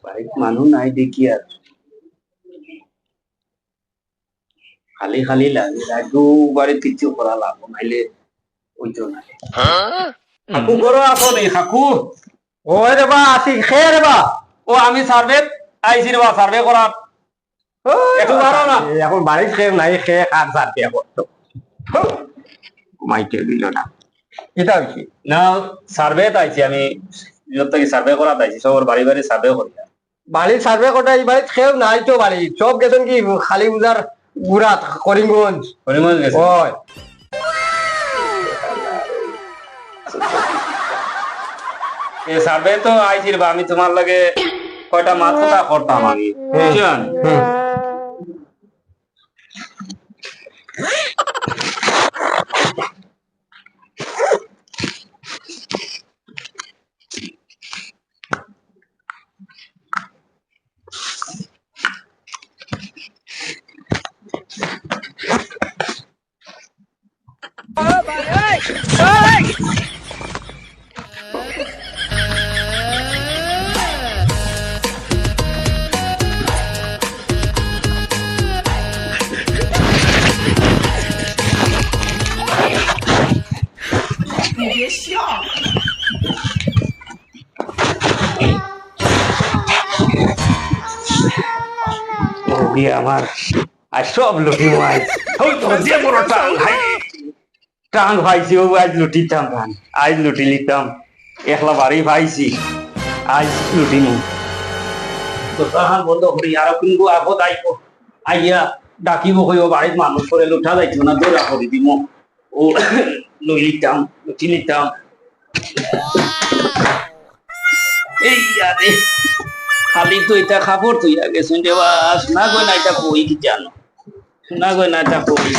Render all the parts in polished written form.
বাড়িতে মানুষ নাই দেখি আর খালি খালি লাগে একটু বাড়ি কিছু করা লাগবো নাইলে ওইতো না কাকু করো আসো নি কাকু ওই রে বা আসি খেয়ে রে বা ও আমি সার্ভে আইছি রে বা সার্ভে করার একটু দাঁড়াও না এখন বাড়ির খেয়ে নাই খেয়ে কার সাথে করতো মাইকে দিল না এটা হয়েছে না সার্ভে আইছি আমি যত থেকে সার্ভে করা আইছি সবার বাড়ি বাড়ি সার্ভে করি বাড়ির সার্ভে কটা এই বাড়ির খেয়েও নাই তো বাড়ি সব গেছেন কি খালি উজার গুড়া করিমগঞ্জ করিমগঞ্জ গেছে ওই এই সার্ভে তো আইছি রে বা আমি তোমার লাগে কয়টা মাছ কথা করতাম আমি বুঝছেন আমার আর সব লুটি মাই যে বড় টাং ভাই টাং ভাইছি ও আজ লুটিতাম গান আজ লুটি লিতাম একলা বাড়ি ভাইছি আজ লুটি নু তো তাহান বন্ধ করি আর কিন্তু আপদ আইবো আইয়া ডাকিব কইও বাড়ির মানুষ করে লুঠা যাইতো না দৌড়া করে দিব ও লই লিতাম লুটি লিতাম এই আরে খালি তো এটা খাবার তুই আগে শুনতে বা শোনা গো না এটা কই কি জানো শোনা গো না এটা কই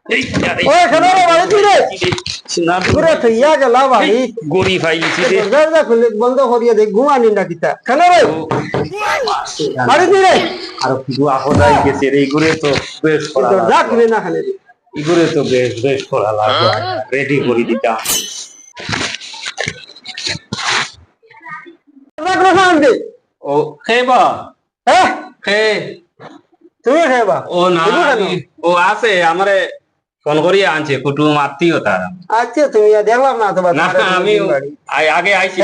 এই আরে ওই খানা বাড়ি দিরে শোনা পুরো থইয়া গেল বাড়ি গড়ি ফাইলিছি রে দরজা খুলে বন্ধ করিয়া দেখ ঘুমানি না কিতা খানা রে বাড়ি দিরে আর কিছু আপদাই গেছে রে ঘুরে তো বেশ করা দরজা খুলে না খালে ঘুরে তো বেশ বেশ করা লাগবে রেডি করে দিতাম দরজা খুলে খান দে ও খেবা হ্যাঁ খে তুমি খাইবা ও না ও আছে আমারে ফোন করিয়া আনছে কুটুম আত্মীয় তারা আচ্ছা তুমি দেখলাম না তোমার না আমি আগে আইছি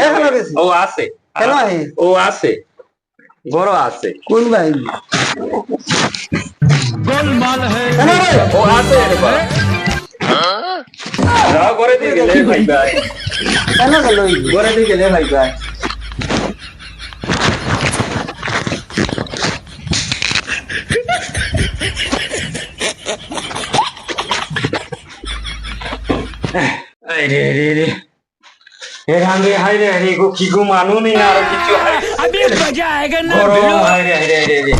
ও আছে কেন আই ও আছে বড় আছে কোন ভাই गोलमाल है কেন রে ও আছে রে বা যাও করে দিয়ে গেলে ভাই ভাই কেন গেল করে দিয়ে গেলে ভাই ভাই এই রে রে রে এখানে হাই রে রে গো কি গো মানু নি না আর কিছু হাই अभी मजा आएगा ना বড় भिड़ो হাই রে রে রে রে